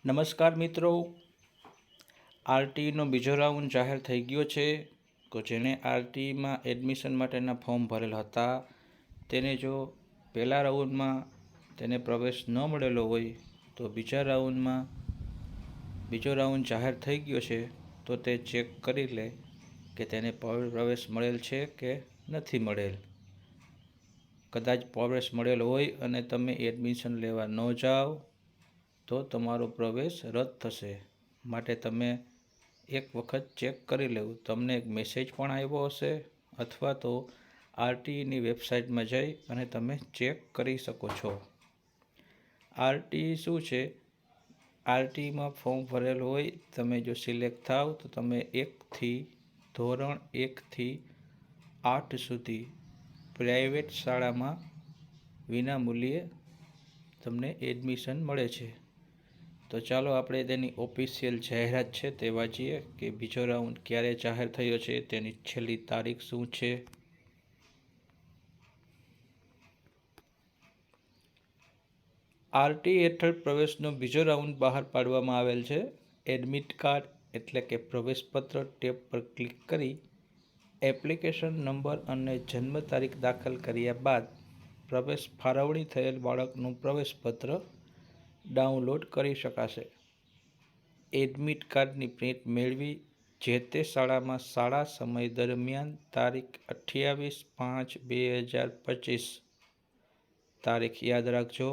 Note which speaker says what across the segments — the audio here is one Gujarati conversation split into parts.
Speaker 1: નમસ્કાર મિત્રો, આરટીઈનો બીજો રાઉન્ડ જાહેર થઈ ગયો છે. તો જેણે આરટીઈમાં એડમિશન માટેના ફોર્મ ભરેલ હતા તેને જો પહેલા રાઉન્ડમાં તેને પ્રવેશ ન મળેલો હોય તો બીજો રાઉન્ડ જાહેર થઈ ગયો છે તો તે ચેક કરી લે કે તેને પ્રવેશ મળેલ છે કે નથી મળેલ. કદાચ પ્રવેશ મળેલ હોય અને તમે એડમિશન લેવા ન જાઓ તો તમારો પ્રવેશ રદ થશે. માટે તમે એક વખત ચેક કરી લેવું. તમને એક મેસેજ પણ આવ્યો હશે અથવા તો આરટીઈની વેબસાઇટમાં જઈ અને તમે ચેક કરી શકો છો. આરટીઈ શું છે? આરટીઈમાં ફોર્મ ભરેલ હોય, તમે જો સિલેક્ટ થાવ તો તમે ધોરણ 1થી 8 સુધી પ્રાઇવેટ શાળામાં વિનામૂલ્યે તમને એડમિશન મળે છે. તો ચાલો આપણે તેની ઓફિશિયલ જાહેરાત છે તે વાંચીએ કે બીજો રાઉન્ડ ક્યારે જાહેર થયો છે, તેની છેલ્લી તારીખ શું છે. આરટીઈ હેઠળ પ્રવેશનો બીજો રાઉન્ડ બહાર પાડવામાં આવેલ છે. એડમિટ કાર્ડ એટલે કે પ્રવેશપત્ર ટેબ પર ક્લિક કરી એપ્લિકેશન નંબર અને જન્મ તારીખ દાખલ કર્યા બાદ પ્રવેશ ફાળવણી થયેલ બાળકનું પ્રવેશપત્ર ડાઉનલોડ કરી શકાશે. એડમિટ કાર્ડની પ્રિન્ટ મેળવી જે તે શાળામાં શાળા સમય દરમિયાન તારીખ 28/5/2025 તારીખ યાદ રાખજો,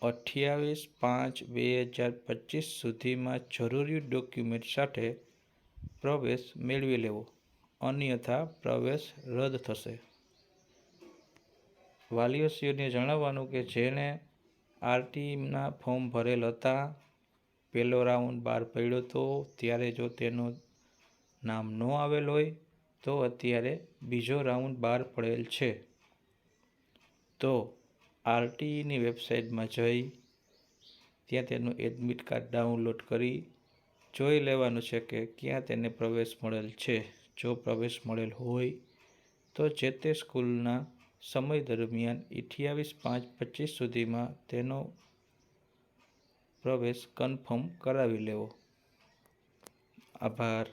Speaker 1: 28/5/2025 સુધીમાં જરૂરી ડોક્યુમેન્ટ સાથે પ્રવેશ મેળવી લેવો, અન્યથા પ્રવેશ રદ થશે. વાલીઓને જણાવવાનું કે જેણે આરટીઈના ફોર્મ ભરેલ હતા, પહેલો રાઉન્ડ બહાર પડ્યો હતો ત્યારે જો તેનું નામ ન આવેલ હોય તો અત્યારે બીજો રાઉન્ડ બહાર પડેલ છે. તો આરટીઈની વેબસાઇટમાં જઈ ત્યાં તેનું એડમિટ કાર્ડ ડાઉનલોડ કરી જોઈ લેવાનું છે કે ક્યાં તેને પ્રવેશ મળેલ છે. જો પ્રવેશ મળેલ હોય તો જે તે સ્કૂલના સમય દરમિયાન 28/5/25 સુધીમાં તેનો પ્રવેશ કન્ફર્મ કરાવી લેવો. આભાર.